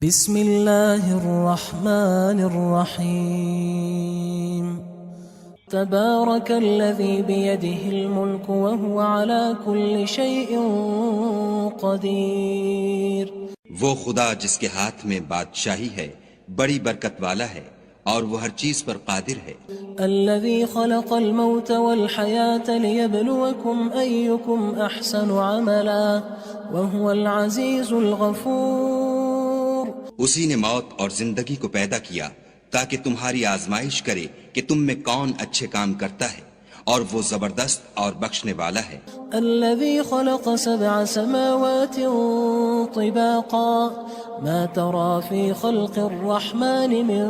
بسم اللہ الرحمن الرحیم تبارک الذی بیدہ الملک وہو علی کل شیء قدیر۔ وہ خدا جس کے ہاتھ میں بادشاہی ہے بڑی برکت والا ہے اور وہ ہر چیز پر قادر ہے۔ الذی خلق الموت والحیاة لیبلوکم ایکم احسن عملا وہو العزیز الغفور۔ اسی نے موت اور زندگی کو پیدا کیا تاکہ تمہاری آزمائش کرے کہ تم میں کون اچھے کام کرتا ہے، اور وہ زبردست اور بخشنے والا ہے۔ الذي خلق 7 سماوات طباقا ما ترى في خلق الرحمن من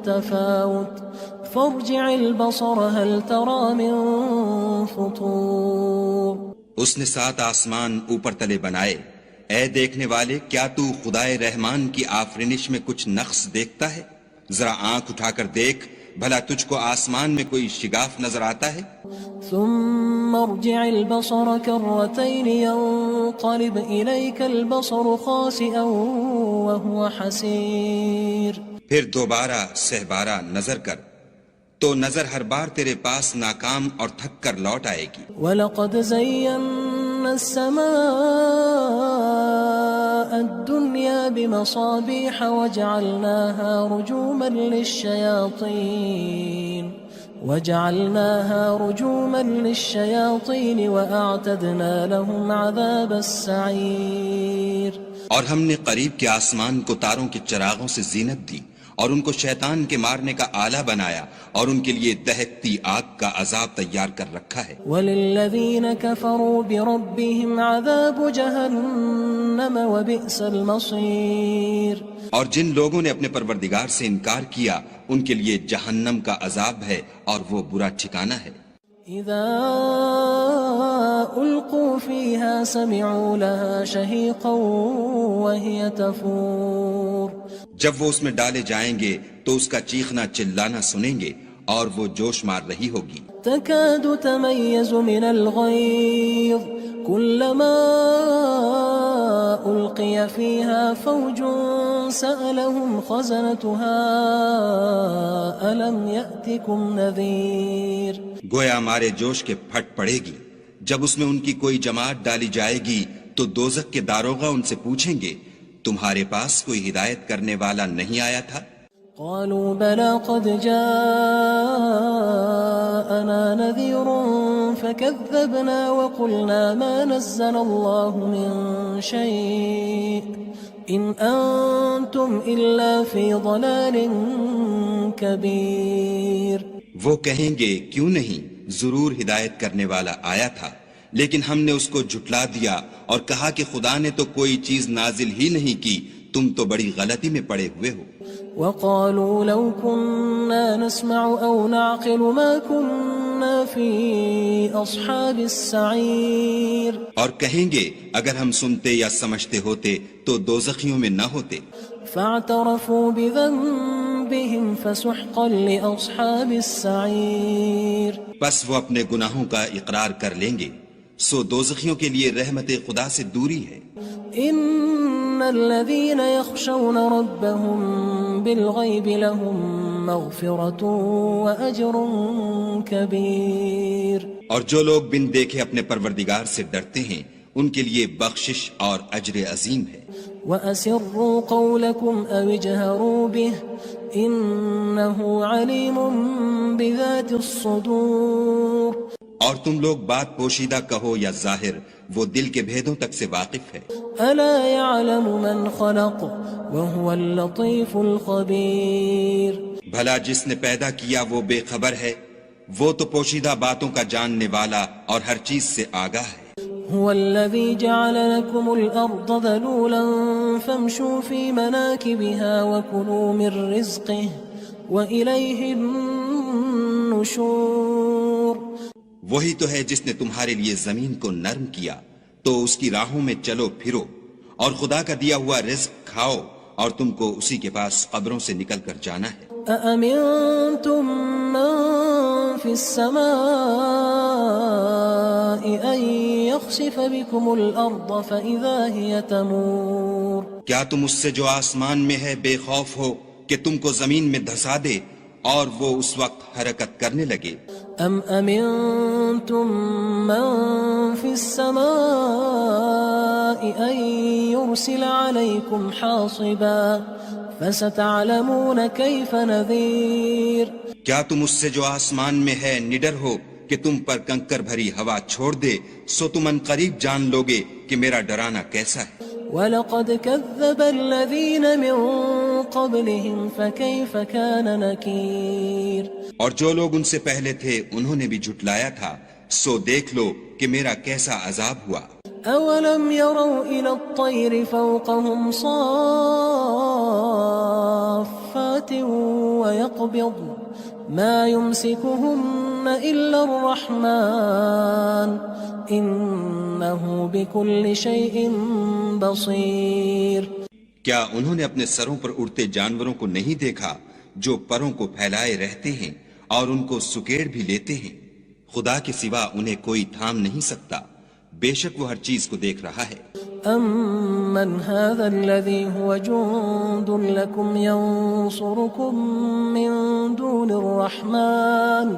تفاوت فارجع البصر هل ترى من فطور۔ اس نے 7 آسمان اوپر تلے بنائے، اے دیکھنے والے کیا تو خدائے رحمان کی آفرینش میں کچھ نقص دیکھتا ہے؟ ذرا آنکھ اٹھا کر دیکھ، بھلا تجھ کو آسمان میں کوئی شگاف نظر آتا ہے؟ ثم ارجع البصر كرتين ينقلب إليك البصر خاسئا وهو حسير۔ پھر دوبارہ سہبارہ نظر کر تو نظر ہر بار تیرے پاس ناکام اور تھک کر لوٹ آئے گی۔ وَلَقَدْ زَيَّنَّا السَّمَاءَ الدُّنْيَا بِمَصَابِيحَ وَجَعَلْنَاهَا رُجُومًا لِلشَّيَاطِينِ وَأَعْتَدْنَا لَهُمْ عَذَابَ السَّعِيرِ۔ اور ہم نے قریب کے آسمان کو تاروں کے چراغوں سے زینت دی اور ان کو شیطان کے مارنے کا آلہ بنایا، اور ان کے لیے دہکتی آگ کا عذاب تیار کر رکھا ہے۔ وَلِلَّذِينَ كَفَرُوا بِرَبِّهِمْ عَذَابُ جَهَنَّمَ وَبِئْسَ الْمَصِيرُ۔ اور جن لوگوں نے اپنے پروردگار سے انکار کیا ان کے لیے جہنم کا عذاب ہے اور وہ برا ٹھکانہ ہے۔ اذا القوا فيها سمعوا لها شهيقا وهي تفور۔ جب وہ اس میں ڈالے جائیں گے تو اس کا چیخنا چلانا سنیں گے اور وہ جوش مار رہی ہوگی۔ تكاد تميز من الغيظ كلما ألقي فيها فوج سألهم خزنتها ألم يأتكم نذير۔ گویا مارے جوش کے پھٹ پڑے گی جب اس میں ان کی کوئی جماعت ڈالی جائے گی تو دوزخ کے داروغہ ان سے پوچھیں گے تمہارے پاس کوئی ہدایت کرنے والا نہیں آیا تھا؟ قالوا بلى قد جاءنا نذير فكذبنا وقلنا ما نزل الله من شيء إن أنتم إلا في ضلال كبير۔ وہ کہیں گے کیوں نہیں، ضرور ہدایت کرنے والا آیا تھا، لیکن ہم نے اس کو جھٹلا دیا اور کہا کہ خدا نے تو کوئی چیز نازل ہی نہیں کی، تم تو بڑی غلطی میں پڑے ہوئے ہو۔ وقالوا لو كنا نسمع أو نعقل ما كنا في أصحاب السعير۔ اور کہیں گے اگر ہم سنتے یا سمجھتے ہوتے تو دوزخیوں میں نہ ہوتے۔ فاعترفوا بذنبهم فسحقا لأصحاب السعير۔ بس وہ اپنے گناہوں کا اقرار کر لیں گے، سو دوزخیوں کے لیے رحمت خدا سے دوری ہے۔ ان الذين يخشون ربهم بالغيب لهم مغفرة واجر كبير۔ اور جو لوگ بن دیکھے اپنے پروردگار سے ڈرتے ہیں ان کے لیے بخشش اور اجر عظیم ہے۔ وَأَسِرُّوا قَوْلَكُمْ أَوِ اجْهَرُوا بِهِ إِنَّهُ عَلِيمٌ بِذَاتِ الصُّدُورِ۔ اور تم لوگ بات پوشیدہ کہو یا ظاہر، وہ دل کے بھیدوں تک سے واقف ہے۔ أَلَا يَعْلَمُ مَنْ خَلَقَ وَهُوَ اللَّطِيفُ الْخَبِيرُ۔ بھلا جس نے پیدا کیا وہ بے خبر ہے، وہ تو پوشیدہ باتوں کا جاننے والا اور ہر چیز سے آگاہ ہے۔ هو الذي جعل لكم الأرض ذلولا فامشوا في مناكبها وكلوا من رزقه وإليه النشور۔ وہی تو ہے جس نے تمہارے لیے زمین کو نرم کیا تو اس کی راہوں میں چلو پھرو اور خدا کا دیا ہوا رزق کھاؤ اور تم کو اسی کے پاس قبروں سے نکل کر جانا ہے۔ أأمنتم من في السماء أن يخسف بكم الأرض فإذا هي تمور کیا تم اس سے جو آسمان میں ہے بے خوف ہو کہ تم کو زمین میں دھسا دے اور وہ اس وقت حرکت کرنے لگے؟ أم أمنتم من في السماء أن يرسل عليكم حاصبا فستعلمون كيف نذير کیا تم اس سے جو آسمان میں ہے نڈر ہو کہ تم پر کنکر بھری ہوا چھوڑ دے، سو تم ان قریب جان لوگے کہ میرا ڈرانا کیسا ہے۔ وَلَقَدْ كَذَّبَ الَّذِينَ مِن قَبْلِهِمْ فَكَيْفَ كَانَ نَكِيرٌ اور جو لوگ ان سے پہلے تھے انہوں نے بھی جھٹلایا تھا، سو دیکھ لو کہ میرا کیسا عذاب ہوا۔ أَوَلَمْ يَرَوْا إِلَى الطَّيْرِ فَوْقَهُمْ صَافَّاتٍ وَيَقْبِضْنَ مَا يُمْسِكُهُنَّ إِلَّا الرَّحْمَنُ إِنَّهُ بِكُلِّ شَيْءٍ بَصِيرٌ کیا انہوں نے اپنے سروں پر اڑتے جانوروں کو نہیں دیکھا جو پروں کو پھیلائے رہتے ہیں اور ان کو سکیڑ بھی لیتے ہیں؟ خدا کے سوا انہیں کوئی تھام نہیں سکتا، بے شک وہ ہر چیز کو دیکھ رہا ہے۔ أَمَّنْ هَذَا الَّذِي هُوَ جُندٌ لَكُمْ يَنصُرُكُم مِّن دُونِ الرَّحْمَنِ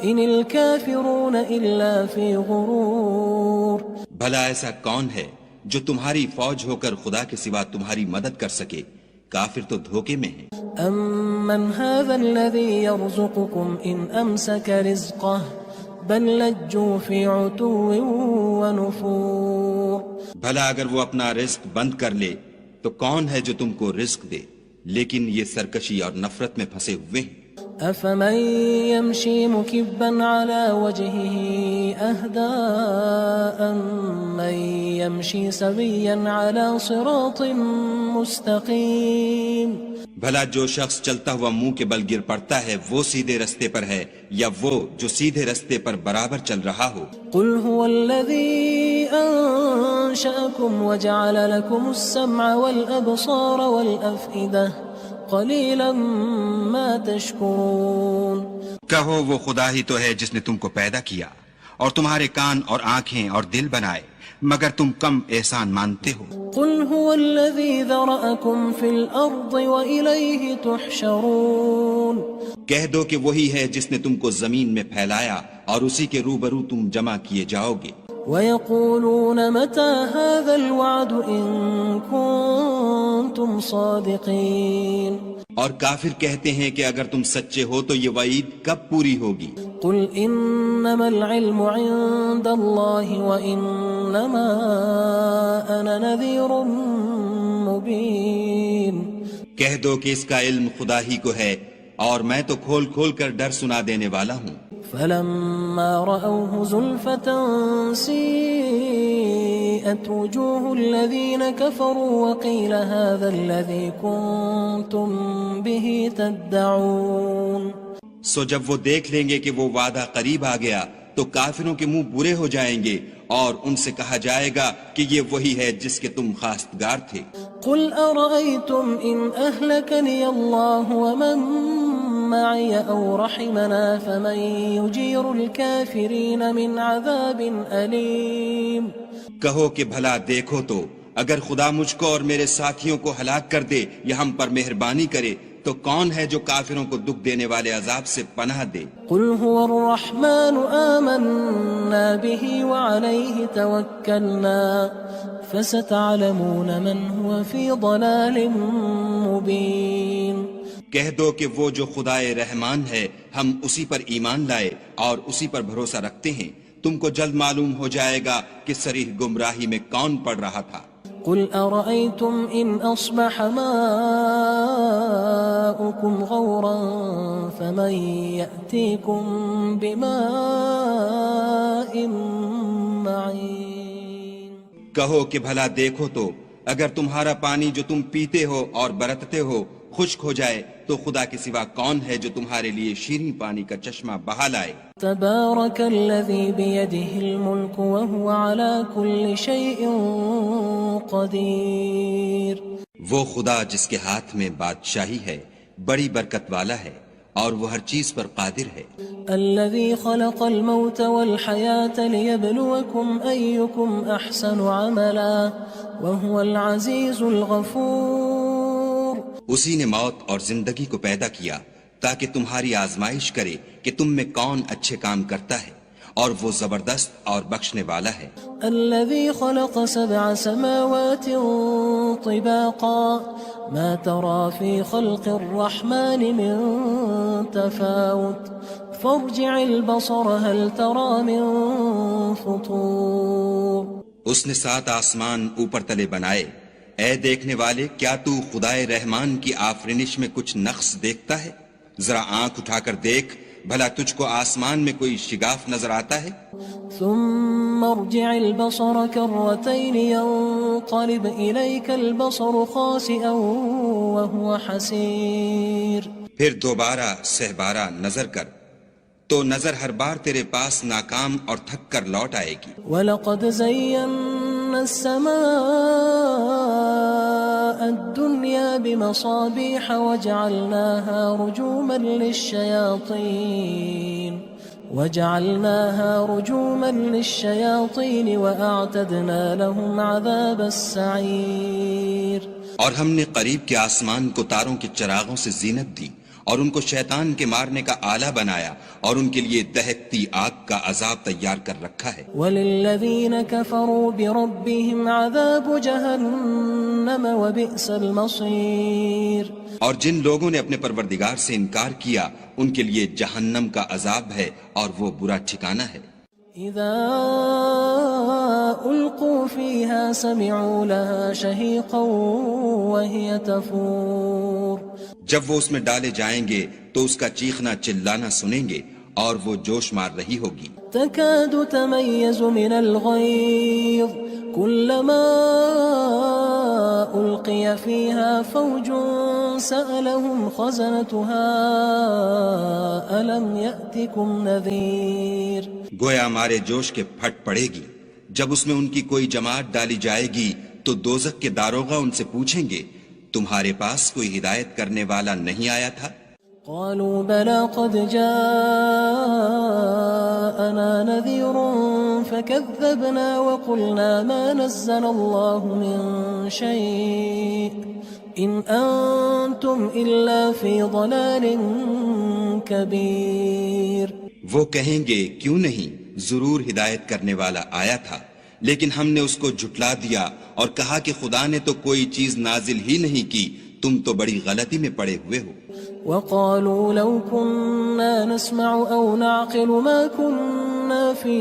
إِنِ الْكَافِرُونَ إِلَّا فِي غُرُورٍ بھلا ایسا کون ہے جو تمہاری فوج ہو کر خدا کے سوا تمہاری مدد کر سکے؟ کافر تو دھوکے میں ہیں۔ أَمَّنْ هَذَا الَّذِي يَرْزُقُكُمْ إِنْ أَمْسَكَ رِزْقَهُ بَل لَجُّوا فِي عُتُوٍّ وَنُفُورٍ بھلا اگر وہ اپنا رزق بند کر لے تو کون ہے جو تم کو رزق دے؟ لیکن یہ سرکشی اور نفرت میں پھنسے ہوئے ہیں۔ أَفَمَن يَمْشِي مُكِبًّا عَلَى وَجْهِهِ أَهْدَىٰ أَمَّن يَمْشِي سَوِيًّا عَلَى صِرَاطٍ مُّسْتَقِيمٍ بھلا جو شخص چلتا ہوا منہ کے بل گر پڑتا ہے وہ سیدھے رستے پر ہے یا وہ جو سیدھے رستے پر برابر چل رہا ہو؟ قُلْ هُوَ الَّذِي أَنشَأَكُمْ وَجَعَلَ لَكُمُ السَّمْعَ وَالْأَبْصَارَ وَالْأَفْئِدَةَ قَلِيلًا مَا تَشْكُرُونَ کہو وہ خدا ہی تو ہے جس نے تم کو پیدا کیا اور تمہارے کان اور آنکھیں اور دل بنائے، مگر تم کم احسان مانتے ہو۔ قُلْ هُوَ الَّذِي ذَرَأَكُمْ فِي الْأَرْضِ وَإِلَيْهِ تُحْشَرُونَ کہہ دو کہ وہی ہے جس نے تم کو زمین میں پھیلایا اور اسی کے روبرو تم جمع کیے جاؤ گے۔ وَيَقُولُونَ مَتَى هَذَا الْوَعْدُ إِن كُنتُمْ صَادِقِينَ اور کافر کہتے ہیں کہ اگر تم سچے ہو تو یہ وعید کب پوری ہوگی؟ قُلْ إِنَّمَا الْعِلْمُ عِندَ اللَّهِ وَإِنَّمَا أَنَا نَذِيرٌ مُّبِينٌ کہہ دو کہ اس کا علم خدا ہی کو ہے اور میں تو کھول کھول کر ڈر سنا دینے والا ہوں۔ فَلَمَّا رَأَوْهُ زُلْفَةً سِيئَتْ وُجُوهُ الَّذِينَ كَفَرُوا وَقِيلَ هَذَا الَّذِي كُنتُم بِهِ تَدَّعُونَ سو جب وہ دیکھ لیں گے کہ وہ وعدہ قریب آ گیا تو کافروں کے منہ برے ہو جائیں گے اور ان سے کہا جائے گا کہ یہ وہی ہے جس کے تم خواستگار تھے۔ قُلْ أَرَأَيْتُمْ إِنْ أَهْلَكَنِيَ اللَّهُ وَمَن مَّعِيَ أَوْ رَحِمَنَا فَمَن يُجِيرُ الْكَافِرِينَ مِنْ عَذَابٍ أَلِيمٍ کہو کہ بھلا دیکھو تو اگر خدا مجھ کو اور میرے ساتھیوں کو ہلاک کر دے یا ہم پر مہربانی کرے تو کون ہے جو کافروں کو دکھ دینے والے عذاب سے پناہ دے؟ قُلْ هُوَ الرَّحْمَنُ آمَنَّا بِهِ وَعَلَيْهِ تَوَكَّلْنَا فَسَتَعْلَمُونَ مَنْ هُوَ فِي ضَلَالٍ مُّبِينٍ کہہ دو کہ وہ جو خدائے رحمان ہے ہم اسی پر ایمان لائے اور اسی پر بھروسہ رکھتے ہیں، تم کو جلد معلوم ہو جائے گا کہ صریح گمراہی میں کون پڑ رہا تھا۔ قُلْ أَرَأَيْتُمْ إِنْ أَصْبَحَ مَاؤُكُمْ غَوْرًا فَمَن يَأْتِيكُم بِمَاءٍ مَّعِينٍ کہو کہ بھلا دیکھو تو اگر تمہارا پانی جو تم پیتے ہو اور برتتے ہو خشک ہو جائے تو خدا کے سوا کون ہے جو تمہارے لیے شیریں پانی کا چشمہ بہا لائے؟ تبارك الذي بيده الملك وهو على كل شيء قدير وہ خدا جس کے ہاتھ میں بادشاہی ہے بڑی برکت والا ہے اور وہ ہر چیز پر قادر ہے. الذي خلق الموت والحياة ليبلوكم أيكم أحسن عملا وهو العزيز الغفور. اسی نے موت اور زندگی کو پیدا کیا تاکہ تمہاری آزمائش کرے کہ تم میں کون اچھے کام کرتا ہے اور وہ زبردست اور بخشنے والا ہے. الذي خلق 7 سماوات طباقا ما ترى في خلق الرحمن من تفاوت فارجع البصر هل ترى من فطور. اس نے 7 آسمان اوپر تلے بنائے. اے دیکھنے والے کیا تو خدائے رحمان کی آفرینش میں کچھ نقص دیکھتا ہے؟ ذرا آنکھ اٹھا کر دیکھ بھلا تجھ کو آسمان میں کوئی شگاف نظر آتا ہے؟ ثم ارجع البصر كرتين ينقلب إليك البصر خاسئا وهو حسير. پھر دوبارہ سہبارہ نظر کر تو نظر ہر بار تیرے پاس ناکام اور تھک کر لوٹ آئے گی. وَلَقَدْ زَيَّنَّا السَّمَاءَ الدُّنْيَا بِمَصَابِيحَ وَجَعَلْنَاهَا رُجُومًا لِلشَّيَاطِينِ وَأَعْتَدْنَا لَهُمْ عَذَابَ السَّعِيرِ. اور ہم نے قریب کے آسمان کو تاروں کے چراغوں سے زینت دی اور ان کو شیطان کے مارنے کا آلہ بنایا اور ان کے لیے دہکتی آگ کا عذاب تیار کر رکھا ہے. وَلِلَّذِينَ كَفَرُوا بِرَبِّهِمْ عَذَابُ جَهَنَّمَ وَبِئْسَ الْمَصِيرُ. اور جن لوگوں نے اپنے پروردگار سے انکار کیا ان کے لیے جہنم کا عذاب ہے اور وہ برا ٹھکانہ ہے. اذا القوا فيها سمعوا لها شهيقا وهي تفور. جب وہ اس میں ڈالے جائیں گے تو اس کا چیخنا چلانا سنیں گے اور وہ جوش مار رہی ہوگی. تكاد تميز من الغيظ كلما ألقي فيها فوج سألهم خزنتها ألم يأتكم نذير. گویا ہمارے جوش کے پھٹ پڑے گی جب اس میں ان کی کوئی جماعت ڈالی جائے گی تو دوزخ کے داروغہ ان سے پوچھیں گے تمہارے پاس کوئی ہدایت کرنے والا نہیں آیا تھا؟ قالوا بلى قد جاءنا نذير فكذبنا وقلنا ما نزل الله من شيء إن أنتم إلا في ضلال كبير. وہ کہیں گے کیوں نہیں، ضرور ہدایت کرنے والا آیا تھا لیکن ہم نے اس کو جھٹلا دیا اور کہا کہ خدا نے تو کوئی چیز نازل ہی نہیں کی، تم تو بڑی غلطی میں پڑے ہوئے ہو. وقالوا لو كنا نسمع أو نعقل ما كنا في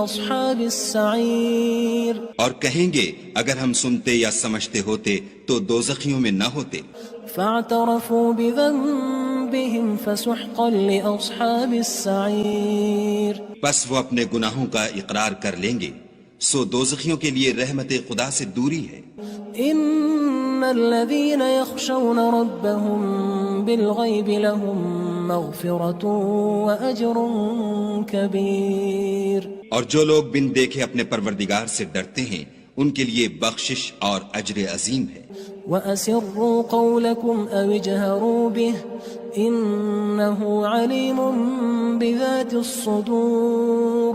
أصحاب السعير. اور کہیں گے اگر ہم سنتے یا سمجھتے ہوتے تو دوزخیوں میں نہ ہوتے. فاعترفوا بذنبهم فسحقا لأصحاب السعير. بس وہ اپنے گناہوں کا اقرار کر لیں گے سو دوزخیوں کے لیے رحمت خدا سے دوری ہے. ان الذين يخشون ربهم بالغيب لهم مغفرة وأجر كبير. اور جو لوگ بن دیکھے اپنے پروردگار سے ڈرتے ہیں ان کے لیے بخشش اور اجر عظیم ہے. وَأَسِرُّوا قَوْلَكُمْ أَوِ اجْهَرُوا بِهِ إِنَّهُ عَلِيمٌ بِذَاتِ الصُّدُورِ.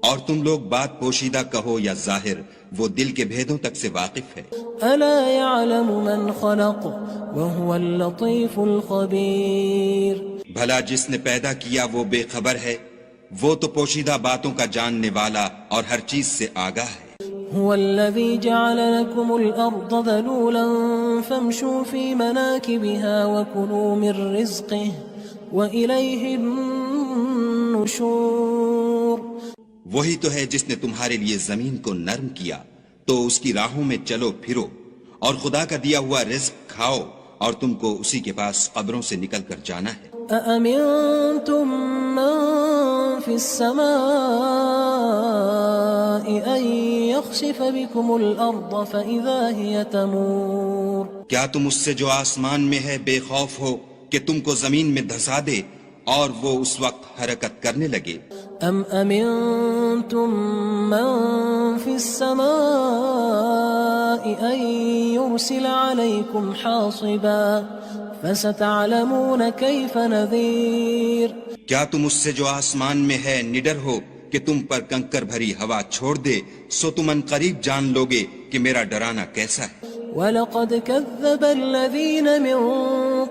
اور تم لوگ بات پوشیدہ کہو یا ظاہر وہ دل کے بھیدوں تک سے واقف ہے. أَلَا يَعْلَمُ مَنْ خَلَقَ وَهُوَ اللَّطِيفُ الْخَبِيرُ. بھلا جس نے پیدا کیا وہ بے خبر ہے، وہ تو پوشیدہ باتوں کا جاننے والا اور ہر چیز سے آگاہ ہے. هو الذي جعل لكم الأرض ذلولا فامشوا في مناكبها وكلوا من رزقه وإليه النشور. وہی تو ہے جس نے تمہارے لیے زمین کو نرم کیا تو اس کی راہوں میں چلو پھرو اور خدا کا دیا ہوا رزق کھاؤ اور تم کو اسی کے پاس قبروں سے نکل کر جانا ہے. أأمنتم من في السماء أن يخسف بكم الأرض فإذا هي تمور. کیا تم اس سے جو آسمان میں ہے بے خوف ہو کہ تم کو زمین میں دھسا دے اور وہ اس وقت حرکت کرنے لگے؟ أم أمنتم من في السماء أن يرسل عليكم حاصبا فستعلمون كيف نذير. کیا تم اس سے جو آسمان میں ہے نڈر ہو کہ تم پر کنکر بھری ہوا چھوڑ دے، سو تم ان قریب جان لوگے کہ میرا ڈرانا کیسا ہے. وَلَقَدْ كَذَّبَ الَّذِينَ مِن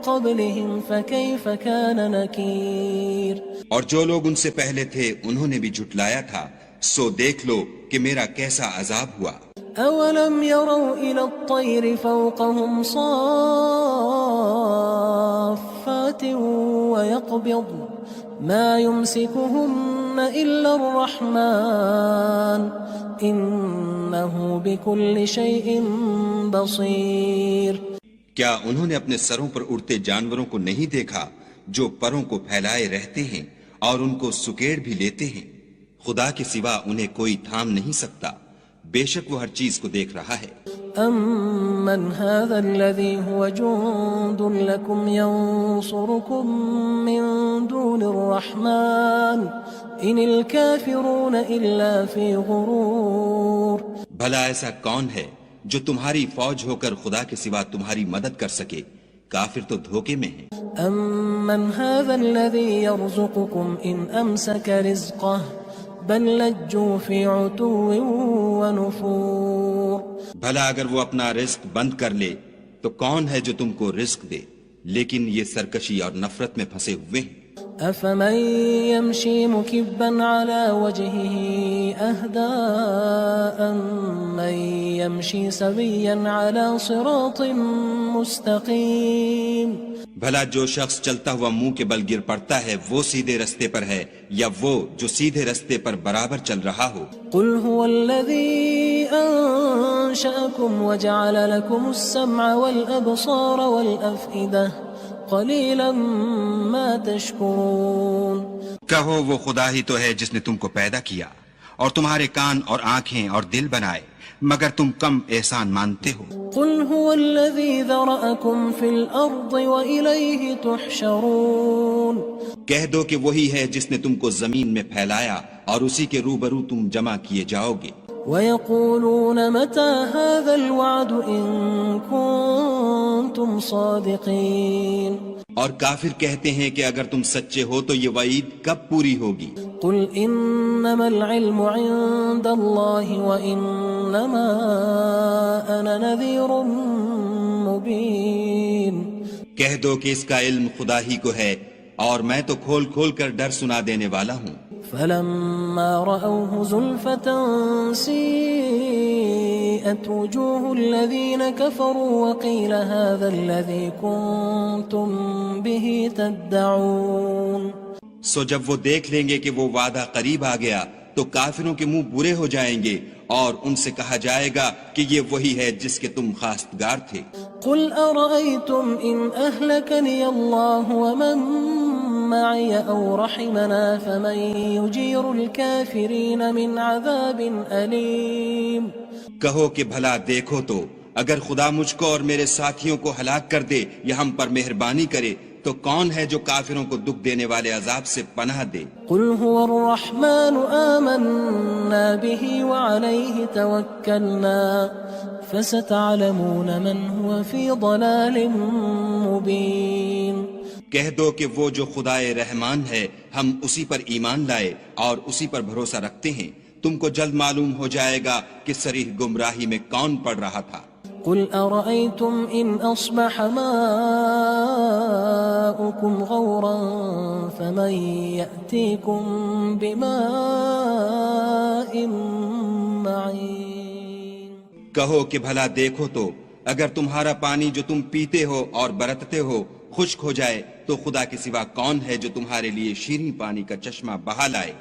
قَبْلِهِمْ فَكَيْفَ كَانَ نَكِيرٌ. اور جو لوگ ان سے پہلے تھے انہوں نے بھی جھٹلایا تھا، سو دیکھ لو کہ میرا کیسا عذاب ہوا. أَوَلَمْ يَرَوْا إِلَى الطَّيْرِ فَوْقَهُمْ صَافَّاتٍ وَيَقْبِضْنَ مَا يُمْسِكُهُنَّ إِلَّا الرَّحْمَنُ إِنَّهُ بِكُلِّ شَيْءٍ بَصِيرٌ. کیا انہوں نے اپنے سروں پر اڑتے جانوروں کو نہیں دیکھا جو پروں کو پھیلائے رہتے ہیں اور ان کو سکیڑ بھی لیتے ہیں؟ خدا کے سوا انہیں کوئی تھام نہیں سکتا، بے شک وہ ہر چیز کو دیکھ رہا ہے. أَمَّنْ هَذَا الَّذِي هُوَ جُندٌ لَكُمْ يَنصُرُكُم مِّن دُونِ الرَّحْمَنِ إِنِ الْكَافِرُونَ إِلَّا فِي غُرُورٍ. بھلا ایسا کون ہے جو تمہاری فوج ہو کر خدا کے سوا تمہاری مدد کر سکے؟ کافر تو دھوکے میں ہیں. أَمَّنْ هَذَا الَّذِي يَرْزُقُكُمْ إِنْ أَمْسَكَ رِزْقَهُ بَلْ لَجُّوا فِي عُتُوٍّ وَنُفُورٍ. بھلا اگر وہ اپنا رزق بند کر لے تو کون ہے جو تم کو رزق دے؟ لیکن یہ سرکشی اور نفرت میں پھنسے ہوئے ہیں. أَفَمَن يَمْشِي مُكِبًّا عَلَى وَجْهِهِ أَهْدَىٰ أَمَّن يَمْشِي سَوِيًّا عَلَى صِرَاطٍ مُّسْتَقِيمٍ. بھلا جو شخص چلتا ہوا منہ کے بل گر پڑتا ہے وہ سیدھے رستے پر ہے یا وہ جو سیدھے رستے پر برابر چل رہا ہو؟ قُلْ هُوَ الَّذِي أَنشَأَكُمْ وَجَعَلَ لَكُمُ السَّمْعَ وَالْأَبْصَارَ وَالْأَفْئِدَةَ قَلِيلًا مَا تَشْكُرُونَ. کہو وہ خدا ہی تو ہے جس نے تم کو پیدا کیا اور تمہارے کان اور آنکھیں اور دل بنائے، مگر تم کم احسان مانتے ہو. قُلْ هُوَ الَّذِي ذَرَأَكُمْ فِي الْأَرْضِ وَإِلَيْهِ تُحْشَرُونَ. کہہ دو کہ وہی ہے جس نے تم کو زمین میں پھیلایا اور اسی کے روبرو تم جمع کیے جاؤ گے. وَيَقُولُونَ مَتَى هَذَا الْوَعْدُ إِن كُنتُمْ صَادِقِينَ. اور کافر کہتے ہیں کہ اگر تم سچے ہو تو یہ وعید کب پوری ہوگی؟ قُلْ إِنَّمَا الْعِلْمُ عِندَ اللَّهِ وَإِنَّمَا أَنَا نَذِيرٌ مُّبِينٌ. کہہ دو کہ اس کا علم خدا ہی کو ہے اور میں تو کھول کھول کر ڈر سنا دینے والا ہوں. فَلَمَّا رَأَوْهُ زُلْفَةً سِيئَتْ وُجُوهُ الَّذِينَ كَفَرُوا وَقِيلَ هَذَا الَّذِي كُنتُم بِهِ تَدَّعُونَ. سو جب وہ دیکھ لیں گے کہ وہ وعدہ قریب آ گیا تو کافروں کے منہ برے ہو جائیں گے اور ان سے کہا جائے گا کہ یہ وہی ہے جس کے تم خواستگار تھے. قُلْ أَرَأَيْتُمْ إِنْ أَهْلَكَنِيَ اللَّهُ وَمَن مَّعِيَ أَوْ رَحِمَنَا فَمَن يُجِيرُ الْكَافِرِينَ مِنْ عَذَابٍ أَلِيمٍ. کہو کہ بھلا دیکھو تو اگر خدا مجھ کو اور میرے ساتھیوں کو ہلاک کر دے یا ہم پر مہربانی کرے تو کون ہے جو کافروں کو دکھ دینے والے عذاب سے پناہ دے؟ قُلْ هُوَ الرَّحْمَنُ آمَنَّا بِهِ وَعَلَيْهِ تَوَكَّلْنَا فَسَتَعْلَمُونَ مَنْ هُوَ فِي ضَلَالٍ مُّبِينٍ. کہہ دو کہ وہ جو خدائے رحمان ہے ہم اسی پر ایمان لائے اور اسی پر بھروسہ رکھتے ہیں، تم کو جلد معلوم ہو جائے گا کہ صریح گمراہی میں کون پڑ رہا تھا. قُلْ أَرَأَيْتُمْ إِنْ أَصْبَحَ مَاؤُكُمْ غَوْرًا فَمَن يَأْتِيكُم بِمَاءٍ مَّعِينٍ. کہو کہ بھلا دیکھو تو اگر تمہارا پانی جو تم پیتے ہو اور برتتے ہو خشک ہو جائے تو خدا کے سوا کون ہے جو تمہارے لیے شیریں پانی کا چشمہ بہا لائے؟